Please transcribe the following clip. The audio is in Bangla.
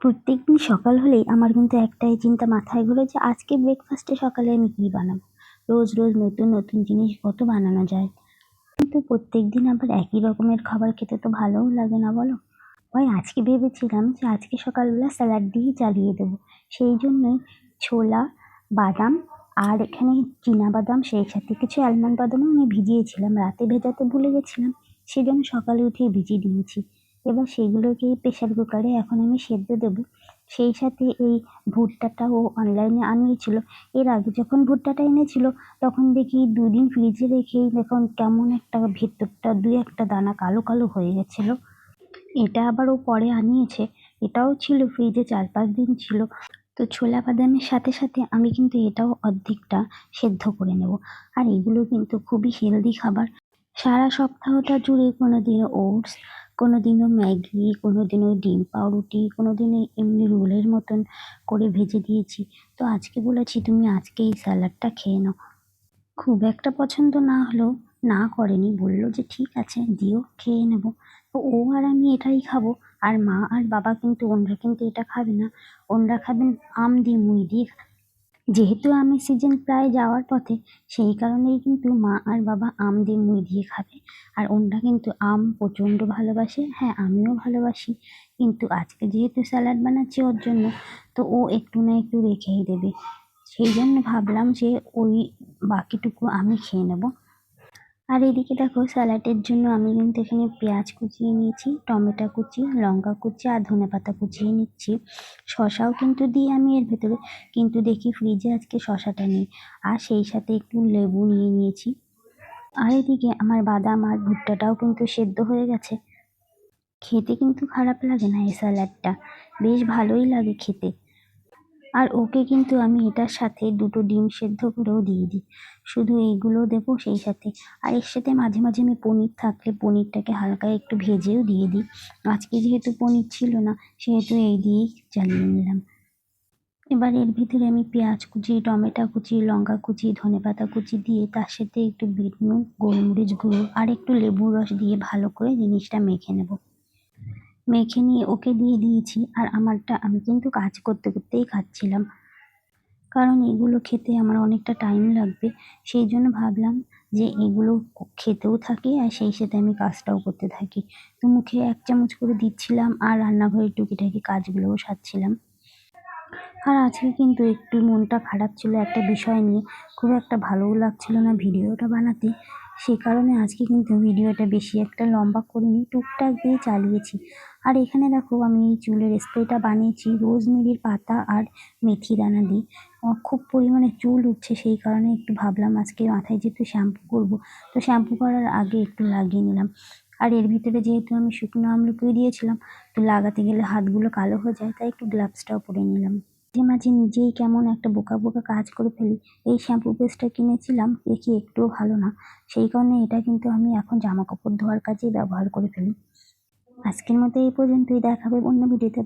প্রত্যেকদিন সকাল হলেই আমার কিন্তু একটাই চিন্তা মাথায় ঘোরে যে আজকে ব্রেকফাস্টে সকালে আমি কী বানাবো। রোজ রোজ নতুন নতুন জিনিস কত বানানো যায়, কিন্তু প্রত্যেকদিন আবার একই রকমের খাবার খেতে তো ভালোও লাগে না, বলো। তাই আজকে ভেবেছিলাম যে আজকে সকালবেলা স্যালাড দিয়েই চালিয়ে দেবো। সেই জন্যই ছোলা, বাদাম আর এখানে বাদাম, সেই সাথে কিছু আলমন্ড বাদামও আমি ভিজিয়েছিলাম, রাতে ভেজাতে ভুলে গেছিলাম, সেই জন্য সকালে উঠেই ভিজিয়ে দিয়েছি। এবার সেগুলোকে প্রেশার কুকারে এখন আমি সেদ্ধ দেবো। সেই সাথে এই ভুট্টাটাও অনলাইনে আনিয়েছিল। এর আগে যখন ভুট্টাটা এনেছিল তখন দেখি দুদিন ফ্রিজে রেখেই দেখুন কেমন একটা ভেতরটা দুই একটা দানা কালো কালো হয়ে গেছিলো। এটা আবার ও পরে আনিয়েছে, এটাও ছিল ফ্রিজে 4-5 দিন ছিল। তো ছোলা বাদামের সাথে সাথে আমি কিন্তু এটাও অর্ধেকটা সেদ্ধ করে নেব। আর এগুলো কিন্তু খুবই হেলদি খাবার। সারা সপ্তাহটা জুড়ে কোনোদিনও ওটস, কোনোদিনও ম্যাগি, কোনোদিনও ডিম পাউরুটি, কোনোদিনও এমনি রোলের মতন করে ভেজে দিয়েছি। তো আজকে বলেছি তুমি আজকে এই স্যালাডটা খেয়ে নাও। খুব একটা পছন্দ না হলেও না করেনি, বলল যে ঠিক আছে দিও, খেয়ে নেব। তো ও আর আমি এটাই খাবো। আর মা আর বাবা কিন্তু ওনরা কিন্তু এটা খাবে না, ওনরা খাবেন আম দিয়ে মুড়ি দিয়ে। যেহেতু আমের সিজন প্রায় যাওয়ার পথে, সেই কারণেই কিন্তু মা আর বাবা আম দিয়ে মুড়ি দিয়ে খাবে। আর ওনরা কিন্তু আম প্রচণ্ড ভালোবাসে, হ্যাঁ আমিও ভালোবাসি, কিন্তু আজকে যেহেতু স্যালাড বানাচ্ছি ওর জন্য, তো ও একটু না একটু রেখেই দেবে। সেই জন্য ভাবলাম যে ওই বাকিটুকু আমি খেয়ে নেব। আর এদিকে দেখো স্যালাডের জন্য আমি কিন্তু এখানে পেঁয়াজ কুচিয়ে নিয়েছি, টমেটো কুচি, লঙ্কা কুচি আর ধনেপাতা কুচিয়ে নিচ্ছি। শসাও কিন্তু দিই আমি এর ভেতরে, কিন্তু দেখি ফ্রিজে আজকে শসাটা নেই। আর সেই সাথে একটু লেবু নিয়ে নিয়েছি। আর এদিকে আমার বাদাম আর ভুট্টাটাও কিন্তু সেদ্ধ হয়ে গেছে। খেতে কিন্তু খারাপ লাগে না এই স্যালাডটা, বেশ ভালোই লাগে খেতে। আর ওকে কিন্তু আমি এটার সাথে 2টো ডিম সেদ্ধ করেও দিয়ে দিই। শুধু এইগুলো দেবো সেই সাথে। আর এর সাথে মাঝে মাঝে আমি পনির থাকলে পনিরটাকে হালকা একটু ভেজেও দিয়ে দিই। আজকে যেহেতু পনির ছিল না, সেহেতু এই দিয়েই চালিয়ে নিলাম। এবার এর ভিতরে আমি পেঁয়াজ কুচি, টমেটো কুচি, লঙ্কা কুচি, ধনেপাতা কুচি দিয়ে তার সাথে একটু বিট নুন, গোলমরিচ গুঁড়ো আর একটু লেবুর রস দিয়ে ভালো করে জিনিসটা মেখে নেব। মেখে নিয়ে ওকে দিয়ে দিয়েছি। আর আমারটা আমি কিন্তু কাজ করতে করতেই খাচ্ছিলাম, কারণ এগুলো খেতে আমার অনেকটা টাইম লাগবে। সেই জন্য ভাবলাম যে এগুলো খেতেও থাকি আর সেই সাথে আমি কাজটাও করতে থাকি। তো মুখে 1 চামচ করে দিচ্ছিলাম আর রান্নাঘরের টুকিটাকি কাজগুলোও সারছিলাম। আর আজকে কিন্তু একটু মনটা খারাপ ছিল একটা বিষয় নিয়ে, খুব একটা ভালোও লাগছিল না ভিডিওটা বানাতে। সেই কারণে আজকে কিন্তু ভিডিওটা বেশি একটা লম্বা করিনি, টুকটাক দিয়ে চালিয়েছি। আর এখানে দেখো আমি এই চুলের স্প্রেটা বানিয়েছি রোজমেরির পাতা আর মেথি দানা দিয়ে। খুব পরিমাণে চুল উঠছে, সেই কারণে একটু ভাবলাম আজকে মাথায় যেহেতু শ্যাম্পু করব, তো শ্যাম্পু করার আগে একটু লাগিয়ে নিলাম। আর এর ভিতরে যেহেতু আমি শুকনো আমলকি দিয়েছিলাম, তো লাগাতে গেলে হাতগুলো কালো হয়ে যায়, তাই একটু গ্লাভসটাও পরে নিলাম। মাঝে মাঝে নিজেই কেমন একটা বোকা বোকা কাজ করে ফেলি। এই শ্যাম্পু পেস্টটা কিনেছিলাম, দেখি একটুও ভালো না, সেই কারণে এটা কিন্তু আমি এখন জামা কাপড় ধোয়ার কাজেই ব্যবহার করে ফেলি। আজকের মতো এই পর্যন্তই, দেখা হবে অন্য ভিডিওতে।